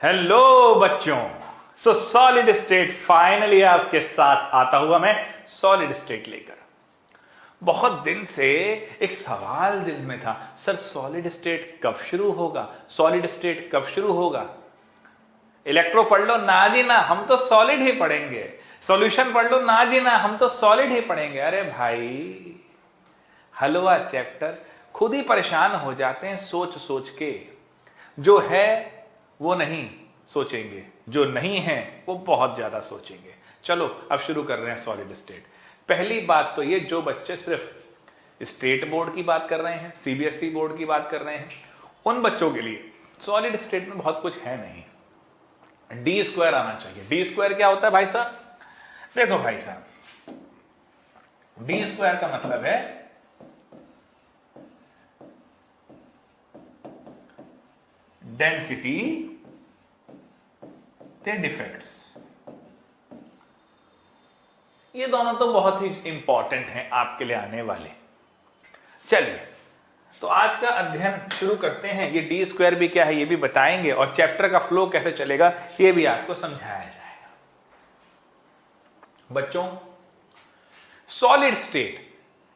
Hello बच्चों। Solid state finally आपके साथ आता हुआ मैं सॉलिड स्टेट लेकर। बहुत दिन से एक सवाल दिल में था, सर सॉलिड स्टेट कब शुरू होगा, सॉलिड स्टेट कब शुरू होगा। इलेक्ट्रो पढ़ लो ना जी ना, हम तो सॉलिड ही पढ़ेंगे। सॉल्यूशन पढ़ लो ना जी ना, हम तो सॉलिड ही पढ़ेंगे। अरे भाई, हलवा चैप्टर खुद ही परेशान हो जाते हैं सोच सोच के। जो है वो नहीं सोचेंगे, जो नहीं है वो बहुत ज्यादा सोचेंगे। चलो अब शुरू कर रहे हैं सॉलिड स्टेट। पहली बात तो ये, जो बच्चे सिर्फ स्टेट बोर्ड की बात कर रहे हैं, सीबीएसई बोर्ड की बात कर रहे हैं, उन बच्चों के लिए सॉलिड स्टेट में बहुत कुछ है नहीं। डी स्क्वायर आना चाहिए। डी स्क्वायर क्या होता है भाई साहब? देखो भाई साहब, डी स्क्वायर का मतलब है डेंसिटी ते डिफेक्ट्स। ये दोनों तो बहुत ही इंपॉर्टेंट हैं आपके लिए आने वाले। चलिए तो आज का अध्ययन शुरू करते हैं। ये डी स्क्वायर भी क्या है ये भी बताएंगे, और चैप्टर का फ्लो कैसे चलेगा ये भी आपको समझाया जाएगा। बच्चों, सॉलिड स्टेट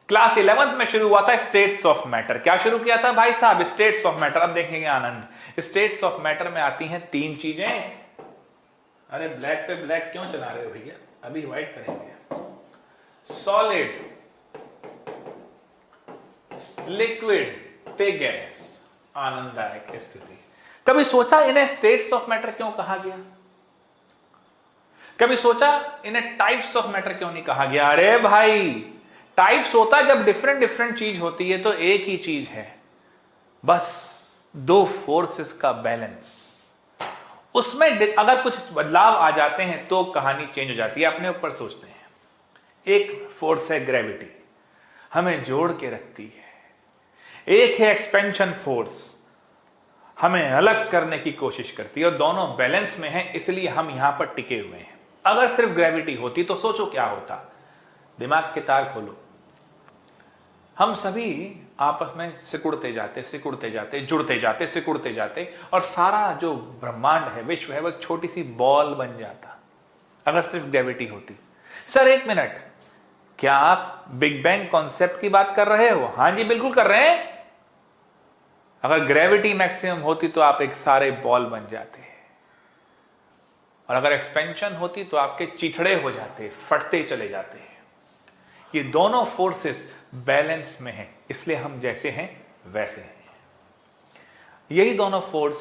क्लास 11th में शुरू हुआ था। स्टेट्स ऑफ मैटर क्या शुरू किया था भाई साहब? States of matter. अब देखेंगे आनंद, स्टेट्स ऑफ मैटर में आती हैं तीन चीजें। अरे ब्लैक पे ब्लैक क्यों चला रहे हो भैया, अभी व्हाइट करेंगे। सॉलिड, लिक्विड पे गैस, आनंददायक स्थिति। कभी सोचा इन्हें स्टेट्स ऑफ मैटर क्यों कहा गया? कभी सोचा इन्हें टाइप्स ऑफ मैटर क्यों नहीं कहा गया? अरे भाई, टाइप्स होता है जब डिफरेंट डिफरेंट चीज होती है तो एक ही चीज है, बस दो फोर्सेस का बैलेंस। उसमें अगर कुछ बदलाव आ जाते हैं तो कहानी चेंज हो जाती है। अपने ऊपर सोचते हैं, एक फोर्स है ग्रेविटी, हमें जोड़ के रखती है। एक है एक्सपेंशन फोर्स, हमें अलग करने की कोशिश करती है, और दोनों बैलेंस में हैं, इसलिए हम यहां पर टिके हुए हैं। अगर सिर्फ ग्रेविटी होती तो सोचो क्या होता। दिमाग के तार खोलो, हम सभी आपस में सिकुड़ते जाते सिकुड़ते जाते, जुड़ते जाते सिकुड़ते जाते, और सारा जो ब्रह्मांड है, विश्व है, वो एक छोटी सी बॉल बन जाता अगर सिर्फ ग्रेविटी होती। सर एक मिनट, क्या आप बिग बैंग कॉन्सेप्ट की बात कर रहे हो? हां जी बिल्कुल कर रहे हैं। अगर ग्रेविटी मैक्सिमम होती तो आप एक सारे बॉल बन जाते, और अगर एक्सपेंशन होती तो आपके चिथड़े हो जाते, फटते चले जाते। ये दोनों फोर्सेस बैलेंस में हैं, इसलिए हम जैसे हैं वैसे हैं। यही दोनों फोर्स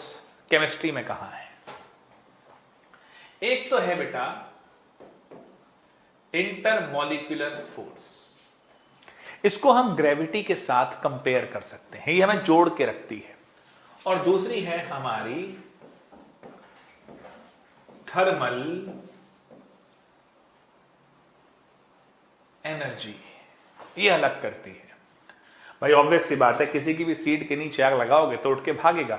केमिस्ट्री में कहां है? एक तो है बेटा इंटरमॉलिक्यूलर फोर्स, इसको हम ग्रेविटी के साथ कंपेयर कर सकते हैं, ये हमें जोड़ के रखती है। और दूसरी है हमारी थर्मल एनर्जी, ये अलग करती है। भाई ऑब्वियस सी बात है, किसी की भी सीट के नीचे आग लगाओगे तो उठ के भागेगा।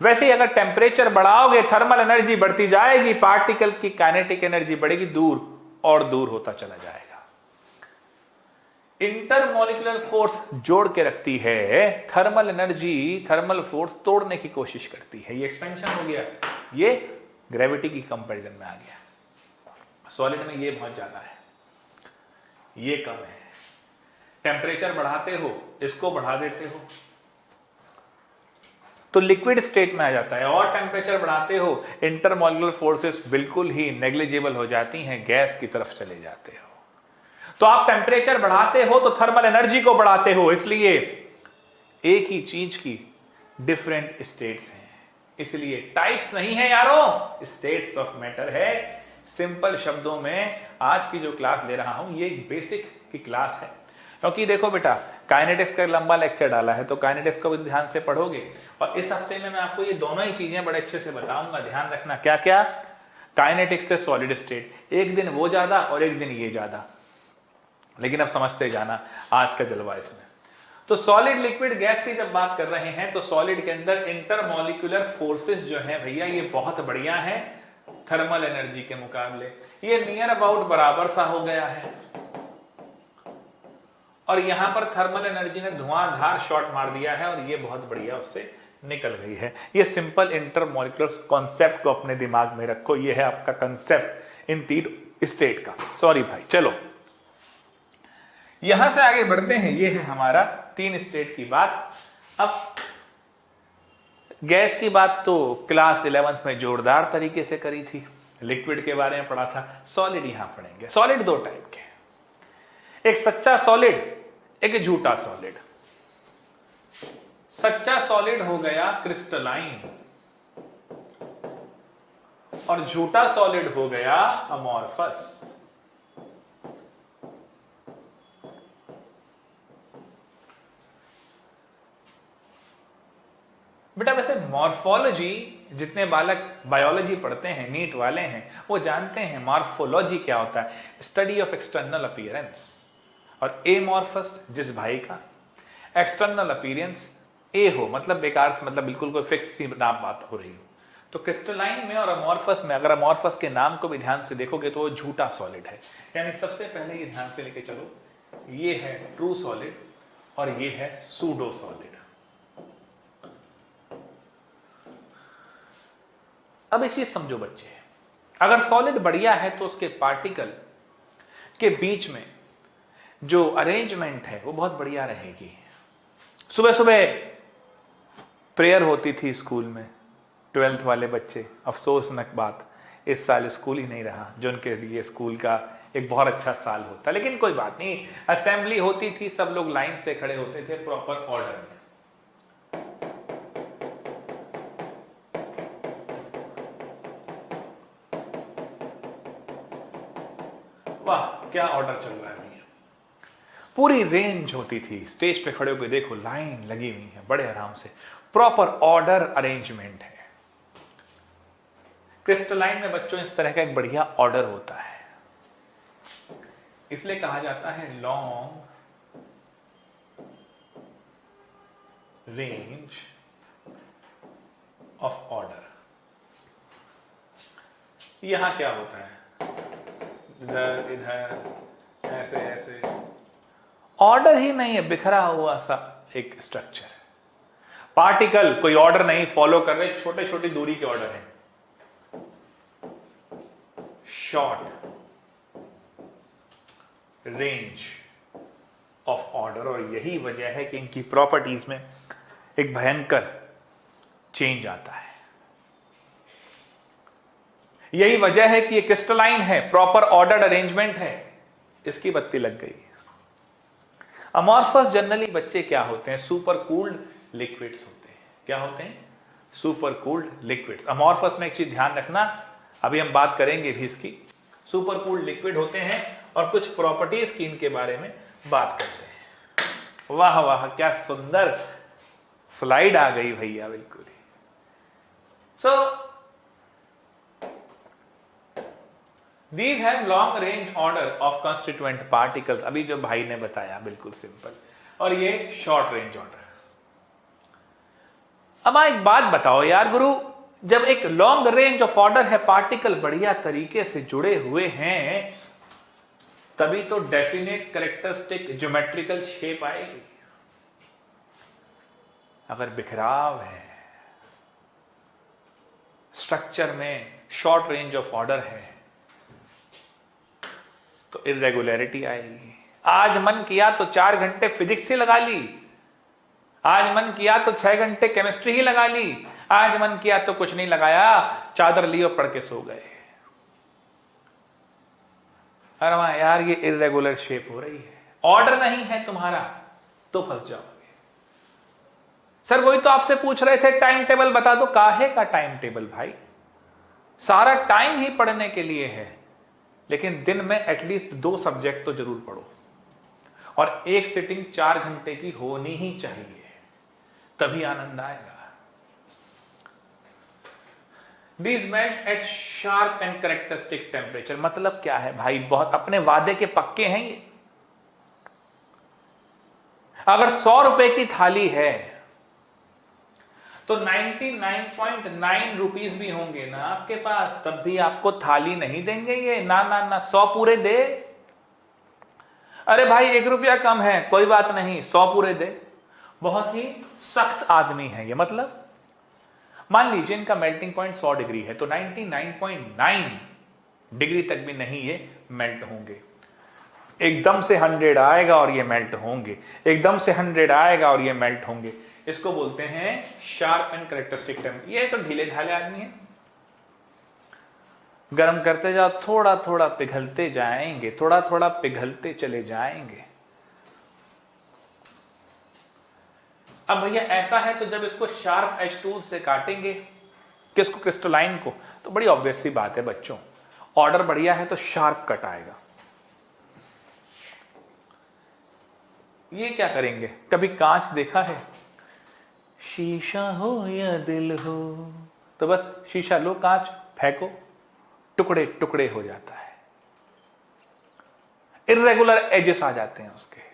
वैसे ही अगर टेम्परेचर बढ़ाओगे थर्मल एनर्जी बढ़ती जाएगी, पार्टिकल की काइनेटिक एनर्जी बढ़ेगी, दूर और दूर होता चला जाएगा। इंटरमॉलिक्यूलर फोर्स जोड़ के रखती है, थर्मल एनर्जी, थर्मल फोर्स तोड़ने की कोशिश करती है। ये एक्सपेंशन हो गया, ये ग्रेविटी की कंपैरिजन में आ गया। सॉलिड में ये बहुत ज्यादा है, ये कम है। टेम्परेचर बढ़ाते हो, इसको बढ़ा देते हो तो लिक्विड स्टेट में आ जाता है, और टेम्परेचर बढ़ाते हो, इंटरमॉलिक्यूलर फोर्सेस बिल्कुल ही नेग्लिजिबल हो जाती हैं, गैस की तरफ चले जाते हो। तो आप टेम्परेचर बढ़ाते हो तो थर्मल एनर्जी को बढ़ाते हो, इसलिए एक ही चीज की डिफरेंट स्टेट्स हैं, इसलिए टाइप्स नहीं है यारों, स्टेट्स ऑफ मैटर है। सिंपल शब्दों में आज की जो क्लास ले रहा हूं ये एक बेसिक की क्लास है, क्योंकि देखो बेटा काइनेटिक्स का लंबा लेक्चर डाला है तो काइनेटिक्स को भी ध्यान से पढ़ोगे, और इस हफ्ते में मैं आपको ये दोनों ही चीजें बड़े अच्छे से बताऊंगा। ध्यान रखना क्या क्या, काइनेटिक्स से सॉलिड स्टेट, एक दिन वो ज्यादा और एक दिन ये ज्यादा, लेकिन अब समझते जाना आज का जलवा इसमें। तो सॉलिड लिक्विड गैस की जब बात कर रहे हैं तो सॉलिड के अंदर इंटरमॉलिक्यूलर फोर्सेस जो है भैया ये बहुत बढ़िया है थर्मल एनर्जी के मुकाबले। ये नियर अबाउट बराबर सा हो गया है, और यहां पर थर्मल एनर्जी ने धुआंधार शॉट मार दिया है, और ये बहुत बढ़िया उससे निकल गई है। ये सिंपल इंटरमॉलिक्यूलर कॉन्सेप्ट को अपने दिमाग में रखो, ये है आपका कंसेप्ट इन 3 स्टेट का। सॉरी भाई, चलो यहां से आगे बढ़ते हैं। ये है हमारा 3 स्टेट की बात। अब गैस की बात तो क्लास 11th में जोरदार तरीके से करी थी, लिक्विड के बारे में पढ़ा था। सॉलिड यहां पढ़ेंगे। सॉलिड 2 टाइप के, एक सच्चा सॉलिड, एक झूठा सॉलिड। सच्चा सॉलिड हो गया क्रिस्टलाइन और झूठा सॉलिड हो गया अमॉर्फस। बेटा वैसे मॉर्फोलॉजी, जितने बालक बायोलॉजी पढ़ते हैं, नीट वाले हैं, वो जानते हैं मॉर्फोलॉजी क्या होता है, स्टडी ऑफ एक्सटर्नल अपीयरेंस। और एमॉर्फस जिस भाई का एक्सटर्नल अपीयरेंस ए हो, मतलब बेकार से, मतलब बिल्कुल कोई फिक्स सी नाम बात हो रही हो, तो क्रिस्टलाइन में और अमॉर्फस में अगर अमॉर्फस के नाम को भी ध्यान से देखोगे तो वो झूठा सॉलिड है। यानी सबसे पहले ये ध्यान से लेके चलो, ये है ट्रू सॉलिड और ये है सूडो सॉलिड। अब एक चीज समझो बच्चे, अगर सॉलिड बढ़िया है तो उसके पार्टिकल के बीच में जो अरेंजमेंट है वो बहुत बढ़िया रहेगी। सुबह सुबह प्रेयर होती थी स्कूल में, 12th वाले बच्चे, अफसोसनाक बात इस साल स्कूल ही नहीं रहा, जो उनके लिए स्कूल का एक बहुत अच्छा साल होता। लेकिन कोई बात नहीं, असेंबली होती थी, सब लोग लाइन से खड़े होते थे प्रॉपर ऑर्डर में। वाह क्या ऑर्डर चल रहा है भैया। पूरी रेंज होती थी, स्टेज पे खड़े होकर देखो लाइन लगी हुई है, बड़े आराम से प्रॉपर ऑर्डर अरेंजमेंट है। क्रिस्टलाइन में बच्चों इस तरह का एक बढ़िया ऑर्डर होता है, इसलिए कहा जाता है लॉन्ग रेंज ऑफ ऑर्डर। यहां क्या होता है, इधर इधर ऐसे ऐसे, ऑर्डर ही नहीं है, बिखरा हुआ सा एक स्ट्रक्चर। पार्टिकल कोई ऑर्डर नहीं फॉलो कर रहे, छोटे छोटी दूरी के ऑर्डर है, शॉर्ट रेंज ऑफ ऑर्डर। और यही वजह है कि इनकी प्रॉपर्टीज में एक भयंकर चेंज आता है। यही वजह है कि ये क्रिस्टलाइन है, प्रॉपर ऑर्डर्ड अरेंजमेंट है, इसकी बत्ती लग गई। अमॉर्फस जनरली बच्चे क्या होते हैं, सुपर कूल्ड लिक्विड्स होते हैं। क्या होते हैं, सुपर कूल्ड लिक्विड्स। अमॉर्फस में एक चीज ध्यान रखना, अभी हम बात करेंगे भी इसकी। सुपर कूल्ड लिक्विड होते हैं और कुछ प्रॉपर्टीज की इनके बारे में बात करते हैं। वाह वाह क्या सुंदर स्लाइड आ गई भैया, बिल्कुल। सो These have long range order of constituent particles, अभी जो भाई ने बताया बिल्कुल सिंपल, और ये शॉर्ट रेंज ऑर्डर। अब एक बात बताओ यार गुरु, जब एक लॉन्ग रेंज ऑफ ऑर्डर है, पार्टिकल बढ़िया तरीके से जुड़े हुए हैं, तभी तो डेफिनेट कैरेक्टरिस्टिक ज्योमेट्रिकल शेप आएगी। अगर बिखराव है स्ट्रक्चर में, शॉर्ट रेंज ऑफ ऑर्डर है, तो इरेगुलरिटी आएगी। आज मन किया तो 4 घंटे फिजिक्स ही लगा ली, आज मन किया तो 6 घंटे केमिस्ट्री ही लगा ली, आज मन किया तो कुछ नहीं लगाया, चादर लियो पढ़ के सो गए। अरे वाह यार, ये इरेगुलर शेप हो रही है, ऑर्डर नहीं है तुम्हारा, तो फंस जाओगे। सर वही तो आपसे पूछ रहे थे, टाइम टेबल बता दो। काहे का टाइम टेबल भाई, सारा टाइम ही पढ़ने के लिए है, लेकिन दिन में एटलीस्ट 2 सब्जेक्ट तो जरूर पढ़ो, और एक सिटिंग 4 घंटे की होनी ही चाहिए, तभी आनंद आएगा। These met at sharp and characteristic temperature, मतलब क्या है भाई, बहुत अपने वादे के पक्के हैं ये। अगर 100 रुपए की थाली है तो 99.9 रुपीज भी होंगे ना आपके पास, तब भी आपको थाली नहीं देंगे ये। ना ना ना, 100 पूरे दे। अरे भाई 1 रुपया कम है, कोई बात नहीं, 100 पूरे दे। बहुत ही सख्त आदमी है ये, मतलब मान लीजिए इनका मेल्टिंग पॉइंट 100 डिग्री है, तो 99.9 डिग्री तक भी नहीं ये मेल्ट होंगे। एकदम से 100 आएगा और ये मेल्ट होंगे, एकदम से 100 आएगा और ये मेल्ट होंगे। इसको बोलते हैं शार्प एंड कैरेक्टरिस्टिक टेम्परेचर। ये तो ढीले ढाले आदमी है, गर्म करते जाओ, थोड़ा थोड़ा पिघलते जाएंगे, थोड़ा थोड़ा पिघलते चले जाएंगे। अब भैया ऐसा है तो जब इसको शार्प एज टूल से काटेंगे, किसको, क्रिस्टलाइन को, तो बड़ी ऑब्वियस सी बात है बच्चों, ऑर्डर बढ़िया है तो शार्प कट आएगा। ये क्या करेंगे, कभी कांच देखा है, शीशा हो या दिल हो, तो बस शीशा लो, कांच फेंको, टुकड़े टुकड़े हो जाता है, इर्रेगुलर एजेस आ जाते हैं उसके।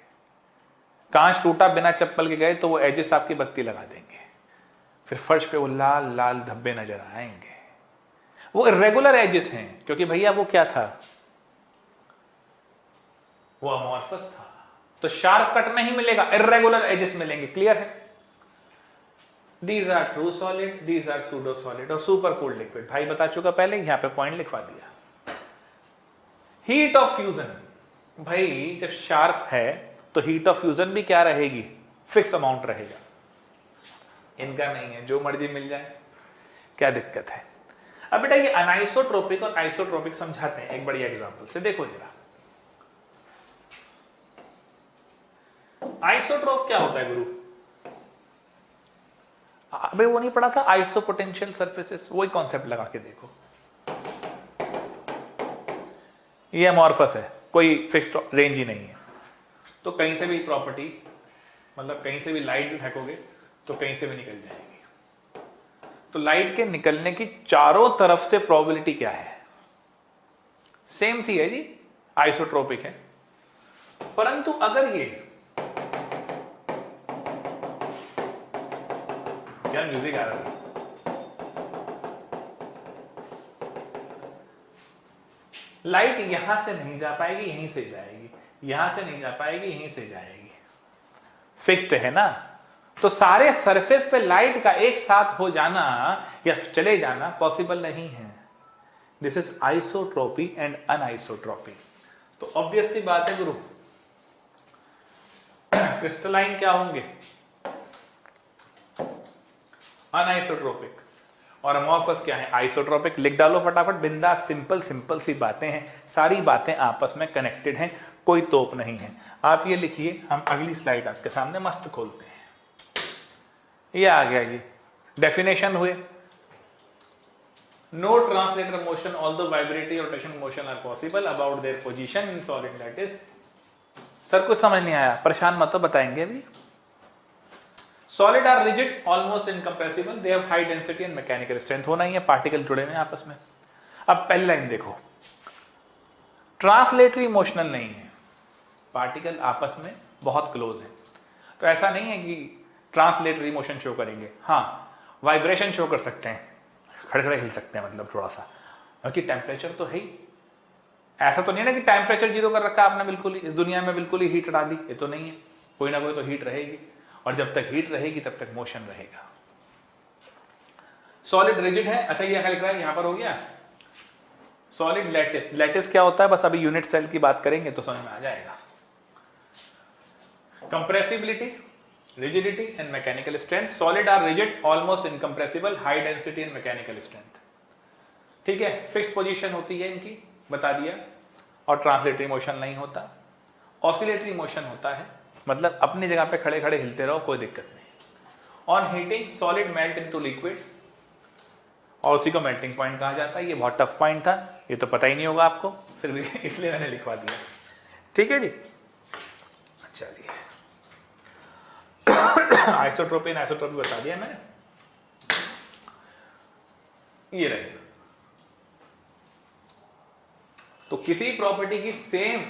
कांच टूटा बिना चप्पल के गए तो वो एजेस आपकी बत्ती लगा देंगे, फिर फर्श पे वो लाल लाल धब्बे नजर आएंगे। वो इर्रेगुलर एजेस हैं क्योंकि भैया वो क्या था, वो अमॉर्फस था, तो शार्प कट नहीं मिलेगा, इर्रेगुलर एजेस मिलेंगे। क्लियर है? These are true solid, these are pseudo solid और सुपर कूल्ड लिक्विड। भाई बता चुका पहले, यहां पे पॉइंट लिखवा दिया। हीट ऑफ फ्यूजन, भाई जब शार्प है तो हीट ऑफ फ्यूजन भी क्या रहेगी, फिक्स अमाउंट रहेगा। इनका नहीं है, जो मर्जी मिल जाए, क्या दिक्कत है। अब बेटा ये अनाइसोट्रोपिक और आइसोट्रोपिक समझाते हैं एक बड़ी एग्जांपल से, देखो जरा। आइसोट्रोप क्या होता है गुरु? अबे वो नहीं पढ़ा था, आइसोपोटेंशियल सरफेसेस, वही कॉन्सेप्ट लगा के देखो। ये अमॉर्फस है, कोई फिक्स्ड रेंज ही नहीं है, तो कहीं से भी प्रॉपर्टी, मतलब कहीं से भी लाइट फेंकोगे तो कहीं से भी निकल जाएगी। तो लाइट के निकलने की चारों तरफ से प्रोबेबिलिटी क्या है, सेम सी है जी, आइसोट्रोपिक है। परंतु अगर ये क्या म्यूजिक आ रहा है, लाइट यहां से नहीं जा पाएगी, यहीं से जाएगी, यहां से नहीं जा पाएगी, यहीं से जाएगी, फिक्स्ड है ना। तो सारे सरफेस पे लाइट का एक साथ हो जाना या चले जाना पॉसिबल नहीं है। This is isotropy and anisotropy. तो ऑब्वियस सी बात है गुरु, क्रिस्टलाइन क्या होंगे, अनआइसोट्रोपिक, और अमॉर्फस क्या है, आइसोट्रोपिक। लिख डालो फटाफट, बिंदास, सिंपल सिंपल सी बातें हैं, सारी बातें आपस में कनेक्टेड हैं, कोई तोप नहीं है। आप ये लिखिए, हम अगली स्लाइड आपके सामने मस्त खोलते हैं। ये आ गया, ये डेफिनेशन हुए। No translatory motion although vibratory और rotation motion are possible about their position in solid lattice. Sir कुछ समझ नहीं आया, परेशान मत हो, बताएंगे अभी। Solid are rigid almost incompressible, they have high density and mechanical strength. होना ही है, पार्टिकल जुड़े हुए आपस में। अब पहली लाइन देखो, ट्रांसलेटरी मोशनल नहीं है, पार्टिकल आपस में बहुत क्लोज है, तो ऐसा नहीं है कि ट्रांसलेटरी मोशन शो करेंगे। हाँ, वाइब्रेशन शो कर सकते हैं, खड़खड़े हिल सकते हैं, मतलब थोड़ा सा, क्योंकि टेम्परेचर तो है ही। ऐसा तो नहीं है ना कि टेम्परेचर 0 कर रखा आपने बिल्कुल ही, इस दुनिया में बिल्कुल ही हीट डाली, ये तो नहीं है, कोई ना कोई तो हीट रहेगी, और जब तक हीट रहेगी तब तक मोशन रहेगा। सॉलिड रिजिड है, अच्छा ये क्या लिख रहा है, यहां पर हो गया। सॉलिड लैटिस, लैटिस क्या होता है, बस अभी यूनिट सेल की बात करेंगे तो समझ में आ जाएगा। Compressibility, rigidity and mechanical strength. Solid are rigid, almost incompressible, high density and mechanical strength. ठीक है, फिक्स पोजीशन होती है इनकी, बता दिया, और ट्रांसलेटरी मोशन नहीं होता। ऑसिलेटरी मोशन होता है, मतलब अपनी जगह पे खड़े खड़े हिलते रहो, कोई दिक्कत नहीं। On heating solid melt into liquid, और उसी को मेल्टिंग पॉइंट कहा जाता है। ये बहुत टफ पॉइंट था, ये तो पता ही नहीं होगा आपको, फिर भी इसलिए मैंने लिखवा दिया। ठीक है जी, चलिए। आइसोट्रोपी एंड आइसोट्रोपी बता दिया मैंने। ये रहेगा, तो किसी प्रॉपर्टी की सेम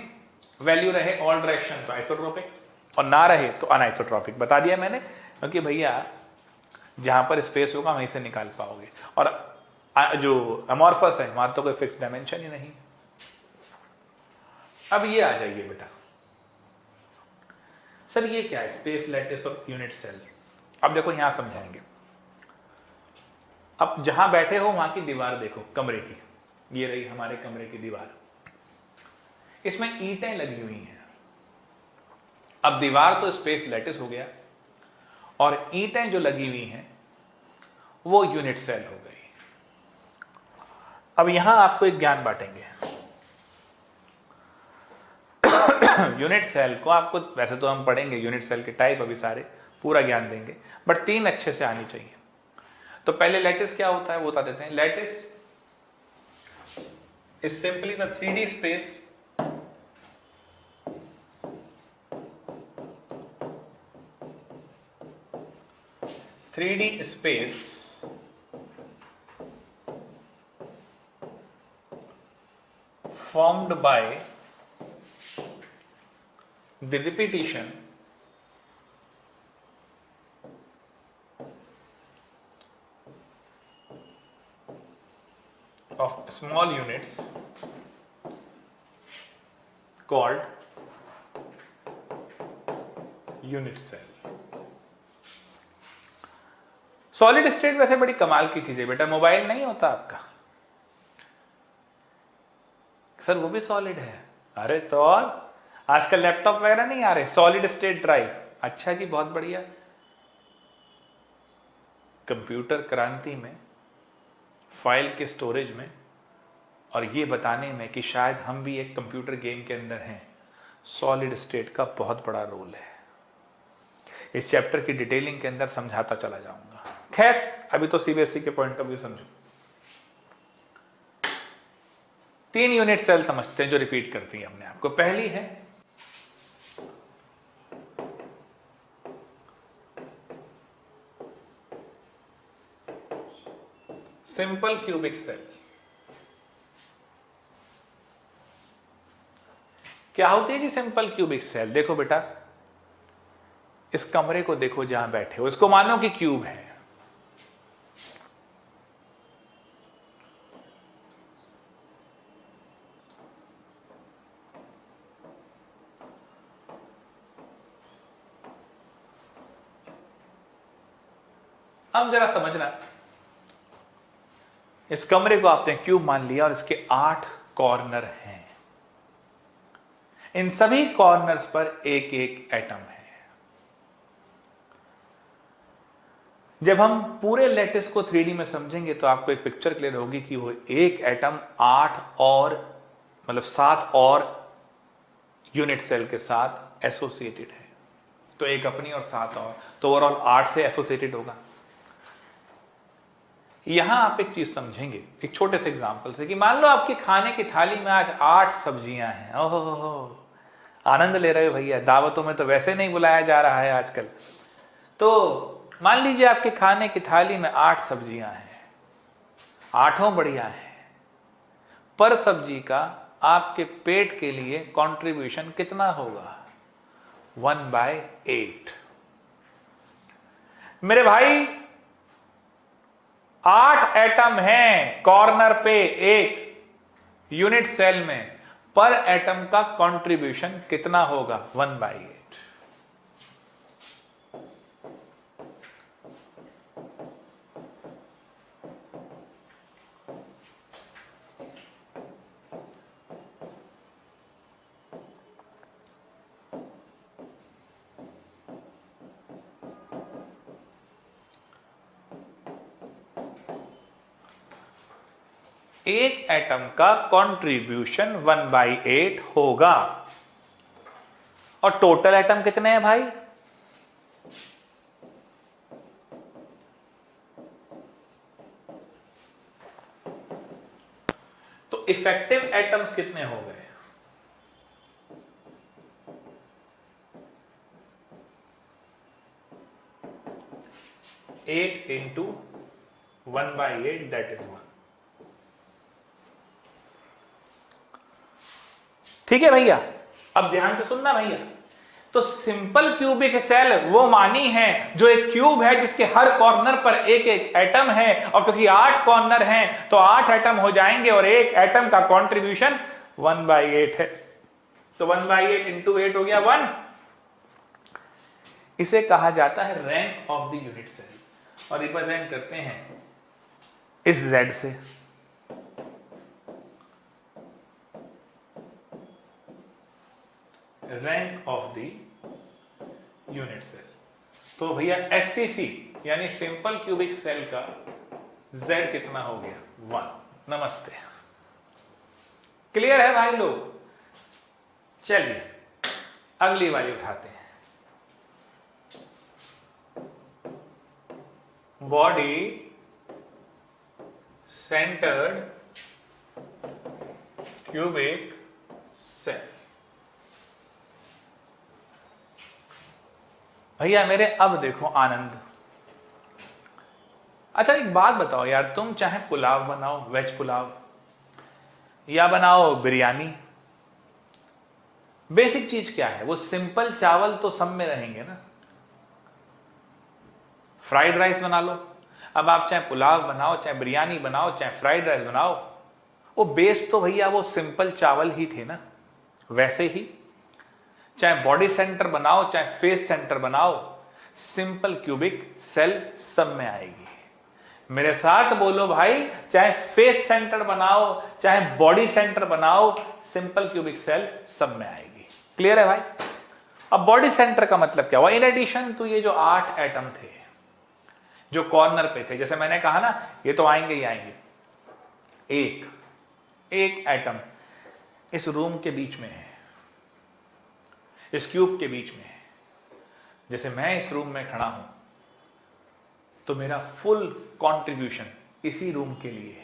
वैल्यू रहे ऑल डायरेक्शन तो आइसोट्रोपिक, और ना रहे तो अनआइसोट्रोपिक, बता दिया मैंने, क्योंकि भैया जहां पर स्पेस होगा वहीं से निकाल पाओगे, और जो अमॉर्फस है वहां तो कोई फिक्स डायमेंशन ही नहीं। अब ये आ जाइए बेटा, सर ये क्या है, स्पेस लैटिस और यूनिट सेल। अब देखो यहां समझाएंगे। अब जहां बैठे हो वहां की दीवार देखो कमरे की, ये रही हमारे कमरे की दीवार, इसमें ईंटें लगी हुई हैं। अब दीवार तो स्पेस लैटिस हो गया और ईंटें जो लगी हुई हैं वो यूनिट सेल हो गई। अब यहां आपको एक ज्ञान बांटेंगे। यूनिट सेल को आपको, वैसे तो हम पढ़ेंगे यूनिट सेल के टाइप अभी सारे, पूरा ज्ञान देंगे, बट 3 अच्छे से आनी चाहिए। तो पहले लैटिस क्या होता है वो बता देते हैं। Lattice is simply the 3D space formed by the repetition of small units called unit cell। Solid state वैसे बड़ी कमाल की चीज है बेटा। मोबाइल नहीं होता आपका, सर वो भी सॉलिड है। अरे तो और आजकल लैपटॉप वगैरह नहीं आ रहे, सॉलिड स्टेट ड्राइव। अच्छा जी, बहुत बढ़िया। कंप्यूटर क्रांति में, फाइल के स्टोरेज में और ये बताने में कि शायद हम भी एक कंप्यूटर गेम के अंदर हैं, सॉलिड स्टेट का बहुत बड़ा रोल है। इस चैप्टर की डिटेलिंग के अंदर समझाता चला जाऊंगा। खैर अभी तो सीबीएसई के पॉइंट ऑफ व्यू समझो। 3 यूनिट सेल समझते हैं जो रिपीट करती है अपने आप को। पहली है सिंपल क्यूबिक सेल। क्या होती है जी सिंपल क्यूबिक सेल? देखो बेटा, इस कमरे को देखो जहां बैठे हो, इसको मानो कि क्यूब है। अब जरा समझना, इस कमरे को आपने क्यूब मान लिया और इसके 8 कॉर्नर हैं। इन सभी कॉर्नर्स पर एक एक एटम है। जब हम पूरे लैटिस को 3D में समझेंगे तो आपको एक पिक्चर क्लियर होगी कि वो एक एटम 8 और मतलब 7 और यूनिट सेल के साथ एसोसिएटेड है। तो एक अपनी और 7 और, तो ओवरऑल 8 से एसोसिएटेड होगा। यहां आप एक चीज समझेंगे एक छोटे से एग्जांपल से कि मान लो आपकी खाने की थाली में आज 8 सब्जियां हैं। ओहो, आनंद ले रहे हो भैया, दावतों में तो वैसे नहीं बुलाया जा रहा है आजकल। तो मान लीजिए आपके खाने की थाली में 8 सब्जियां हैं, 8 बढ़िया हैं, पर सब्जी का आपके पेट के लिए कंट्रीब्यूशन कितना होगा? 1/8। मेरे भाई 8 एटम हैं कॉर्नर पे एक यूनिट सेल में, पर एटम का कंट्रीब्यूशन कितना होगा? 1/8। एक एटम का कंट्रीब्यूशन 1/8 होगा। और टोटल एटम कितने हैं भाई? तो इफेक्टिव एटम्स कितने हो गए? 8 into 1/8 that is 1। ठीक है भैया, अब ध्यान से सुनना भैया। तो सिंपल क्यूबिक सेल वो मानी है जो एक क्यूब है जिसके हर कॉर्नर पर एक एक एटम है, और क्योंकि 8 कॉर्नर हैं तो 8 एटम हो जाएंगे और एक एटम का कंट्रीब्यूशन 1/8 है। तो 1/8 इंटू 8 हो गया 1। इसे कहा जाता है rank of the unit cell और रिप्रेजेंट करते हैं इस Z से rank of the unit cell. तो भैया SCC यानी सिंपल क्यूबिक सेल का Z कितना हो गया? 1। नमस्ते, क्लियर है भाई लोग? चलिए अगली वाली उठाते हैं। Body centred cubic cell. भैया मेरे अब देखो आनंद, अच्छा एक बात बताओ यार, तुम चाहे पुलाव बनाओ, वेज पुलाव, या बनाओ बिरयानी, बेसिक चीज क्या है? वो सिंपल चावल तो सब में रहेंगे ना। फ्राइड राइस बना लो, अब आप चाहे पुलाव बनाओ, चाहे बिरयानी बनाओ, चाहे फ्राइड राइस बनाओ, वो बेस तो भैया वो सिंपल चावल ही थे ना। वैसे ही चाहे बॉडी सेंटर बनाओ, चाहे फेस सेंटर बनाओ, सिंपल क्यूबिक सेल सब में आएगी। मेरे साथ बोलो भाई, चाहे फेस सेंटर बनाओ, चाहे बॉडी सेंटर बनाओ, सिंपल क्यूबिक सेल सब में आएगी। क्लियर है भाई? अब बॉडी सेंटर का मतलब क्या हुआ? इन एडिशन तो ये जो 8 एटम थे जो कॉर्नर पे थे, जैसे मैंने कहा ना, ये तो आएंगे ही आएंगे। एक एटम इस रूम के बीच में है, इस क्यूब के बीच में है। जैसे मैं इस रूम में खड़ा हूं तो मेरा फुल कंट्रीब्यूशन इसी रूम के लिए है।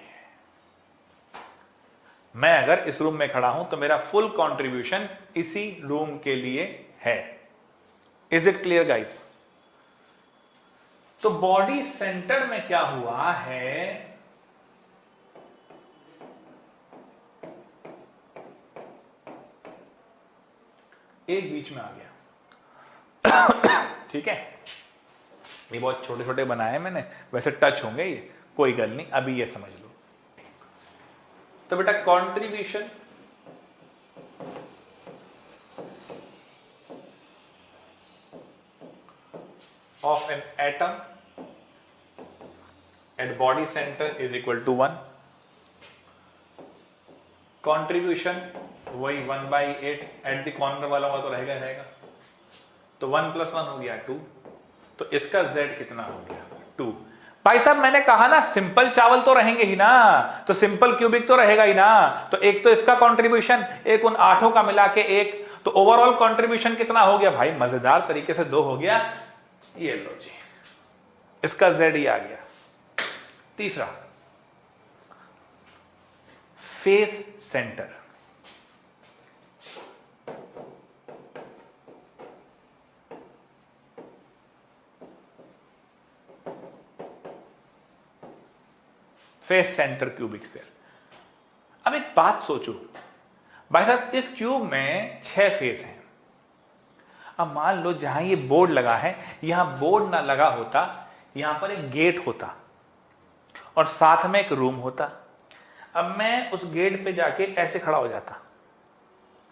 मैं अगर इस रूम में खड़ा हूं तो मेरा फुल कंट्रीब्यूशन इसी रूम के लिए है। Is it clear guys? तो बॉडी सेंटर में क्या हुआ है, एक बीच में आ गया। ठीक है, ये बहुत छोटे छोटे बनाए हैं मैंने, वैसे टच होंगे ये, कोई गल नहीं, अभी ये समझ लो। तो बेटा contribution of an atom at body centre is equal to 1। Contribution वही 1/8 एट द कॉर्नर वाला हुआ तो रहेगा रहेगा, तो 1 + 1 हो गया 2। तो इसका Z कितना हो गया? 2। भाई साहब मैंने कहा ना सिंपल चावल तो रहेंगे ही ना, तो सिंपल क्यूबिक तो रहेगा ही ना। तो एक तो इसका कंट्रीब्यूशन, एक उन 8 का मिला के 1, तो ओवरऑल कंट्रीब्यूशन कितना हो गया भाई? मजेदार तरीके से 2 हो गया। ये लो जी, इसका Z ही आ गया। तीसरा, face centre. Face centre cubic cell. अब एक बात सोचो भाई साहब, इस क्यूब में 6 फेस हैं। अब मान लो जहां ये बोर्ड लगा है, यहां बोर्ड ना लगा होता, यहां पर एक गेट होता और साथ में एक रूम होता। अब मैं उस गेट पे जाके ऐसे खड़ा हो जाता,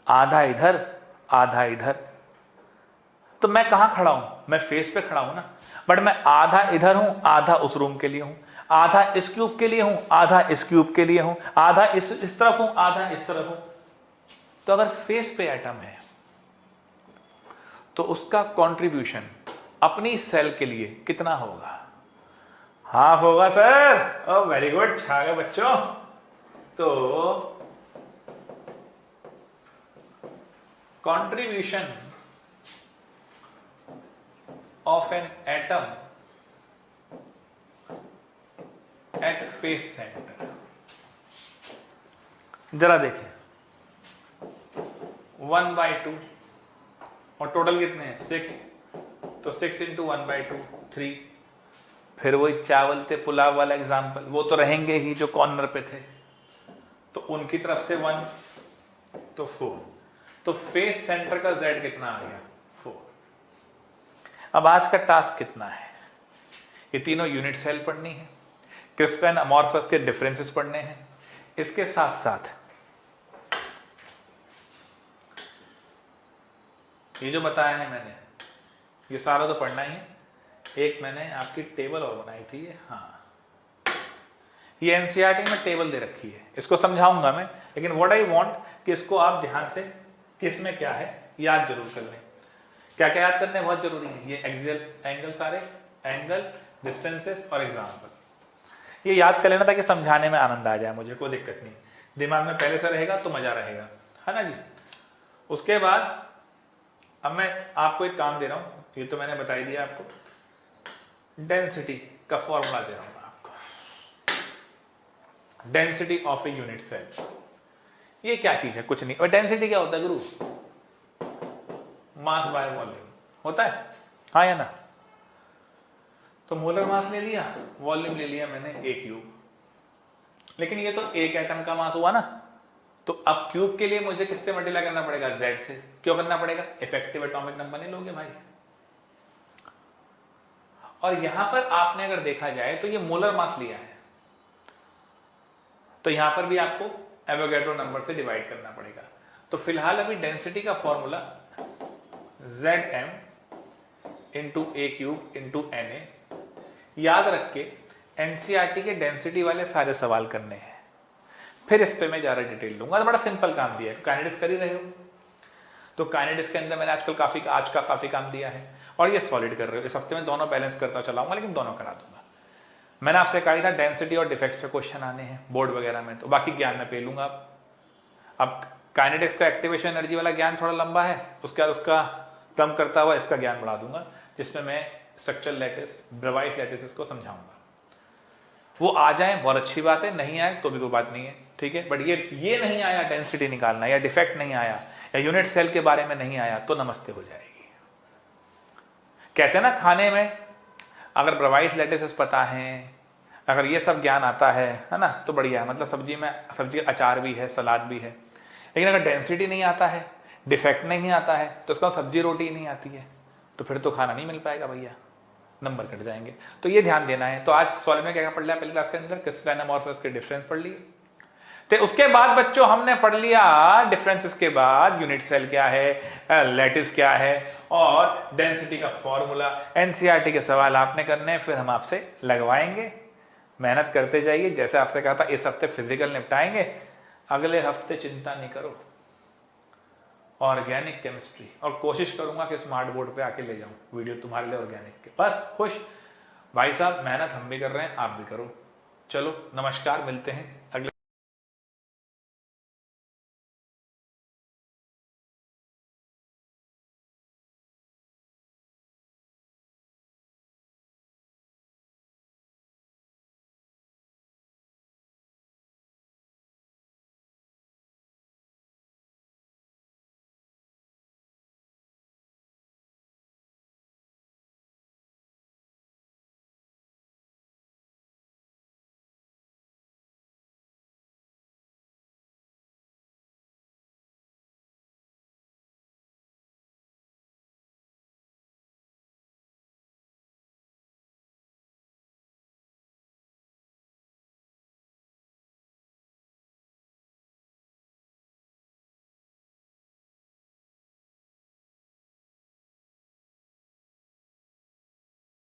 आधा इधर आधा इधर, तो मैं कहां खड़ा हूं? मैं फेस पे खड़ा हूं ना, बट मैं आधा इधर हूं, आधा उस रूम के लिए हूं, आधा इस क्यूब के लिए हूं, आधा इस क्यूब के लिए हूं, आधा इस तरफ हूं, आधा इस तरफ हूं। तो अगर फेस पे एटम है तो उसका कंट्रीब्यूशन अपनी सेल के लिए कितना होगा? हाफ होगा सर। ओ वेरी गुड, छा गए बच्चों। तो contribution of an atom at face centre, जरा देखें, 1/2 और टोटल कितने हैं? 6, तो 6 × 1/2 3। फिर वही चावल थे पुलाव वाला एग्जाम्पल, वो तो रहेंगे ही जो कॉर्नर पे थे, तो उनकी तरफ से 1, तो 4। तो फेस सेंटर का Z कितना आ गया? 4। अब आज का टास्क कितना है? ये तीनों यूनिट सेल पढ़नी है, क्रिस्टल अमॉर्फस के डिफरेंसेस पढ़ने हैं, इसके साथ साथ ये जो बताया है मैंने, ये सारा तो पढ़ना ही है। एक मैंने आपकी टेबल और बनाई थी, हाँ, ये एनसीईआरटी में टेबल दे रखी है, इसको समझाऊंगा मैं, लेकिन व्हाट आई वांट कि इसको आप ध्यान से किसमें क्या है याद जरूर कर लें। क्या क्या याद करने बहुत जरूरी है, ये एक्सियल एंगल, सारे एंगल, डिस्टेंसेस और एग्जाम्पल, ये याद कर लेना ताकि समझाने में आनंद आ जाए, मुझे कोई दिक्कत नहीं, दिमाग में पहले से रहेगा तो मजा रहेगा, है ना जी। उसके बाद अब मैं आपको एक काम दे रहा हूं, ये तो मैंने बता ही दिया आपको, डेंसिटी का फॉर्मूला दे रहा हूं आपको, density of a unit cell. ये क्या चीज है, कुछ नहीं। और डेंसिटी क्या होता है गुरु, मास बाय वॉल्यूम होता है, हाँ या ना। तो मोलर मास ले लिया, वॉल्यूम ले लिया मैंने ए क्यूब, लेकिन ये तो एक एटम का मास हुआ ना, तो अब क्यूब के लिए मुझे किससे मल्टीप्लाई करना पड़ेगा, जेड से। क्यों करना पड़ेगा, इफेक्टिव एटॉमिक नंबर नहीं लोगे भाई। और यहां पर आपने अगर देखा जाए तो ये मोलर मास लिया है, तो यहां पर भी आपको एवोगैड्रो नंबर से डिवाइड करना पड़ेगा। तो फिलहाल अभी डेंसिटी का फॉर्मूला Zm इंटू ए क्यूब इंटू Na, याद रख के एनसीईआरटी के डेंसिटी वाले सारे सवाल करने हैं, फिर इस पे मैं ज्यादा डिटेल लूंगा। तो बड़ा सिंपल काम दिया है, काइनेटिक्स कर ही रहे हो, तो काइनेटिक्स के अंदर मैंने आज का काफी काम दिया है, और ये सॉलिड कर रहे हो। इस हफ्ते में दोनों बैलेंस करता चलाऊंगा, लेकिन दोनों करा दूंगा। मैंने आपसे कहा था डेंसिटी और डिफेक्ट्स पे क्वेश्चन आने हैं बोर्ड वगैरह में, तो बाकी ज्ञान में पे लूंगा। अब काइनेटिक्स का एक्टिवेशन एनर्जी वाला ज्ञान थोड़ा लंबा है, उसके बाद उसका कम करता हुआ इसका ज्ञान बढ़ा दूंगा, जिसमें मैं स्ट्रक्चरल लैटिस, ब्रेवाइज लैटिस को समझाऊंगा। वो आ जाए बहुत अच्छी बात है, नहीं आए तो भी कोई बात नहीं है, ठीक है। बट ये नहीं आया डेंसिटी निकालना, या डिफेक्ट नहीं आया, या यूनिट सेल के बारे में नहीं आया, तो नमस्ते हो जाएगी। कहते हैं ना खाने में अगर ब्रेवाइज लैटिस पता है, अगर ये सब ज्ञान आता है ना, तो बढ़िया है। मतलब सब्जी अचार भी है, सलाद भी है, लेकिन अगर डेंसिटी नहीं आता है, डिफेक्ट नहीं आता है, तो उसका सब्जी रोटी नहीं आती है, तो फिर तो खाना नहीं मिल पाएगा भैया, नंबर कट जाएंगे। तो ये ध्यान देना है। तो आज सॉल्व में क्या पढ़ लिया पहली क्लास के अंदर, क्रिस्टलाइन अमॉर्फस के डिफरेंस पढ़ लिए। तो उसके बाद बच्चों हमने पढ़ लिया डिफरेंसेस के बाद यूनिट सेल क्या है, लैटिस क्या है, और डेंसिटी का फॉर्मूला। एनसीईआरटी के सवाल आपने करने हैं, फिर हम आपसे लगवाएंगे। मेहनत करते जाइए, जैसे आपसे कहा था इस हफ्ते फिजिकल निपटाएंगे, अगले हफ्ते चिंता नहीं करो ऑर्गेनिक केमिस्ट्री, और कोशिश करूंगा कि स्मार्ट बोर्ड पे आके ले जाऊं वीडियो तुम्हारे लिए ऑर्गेनिक के। बस खुश भाई साहब, मेहनत हम भी कर रहे हैं, आप भी करो। चलो नमस्कार, मिलते हैं अगले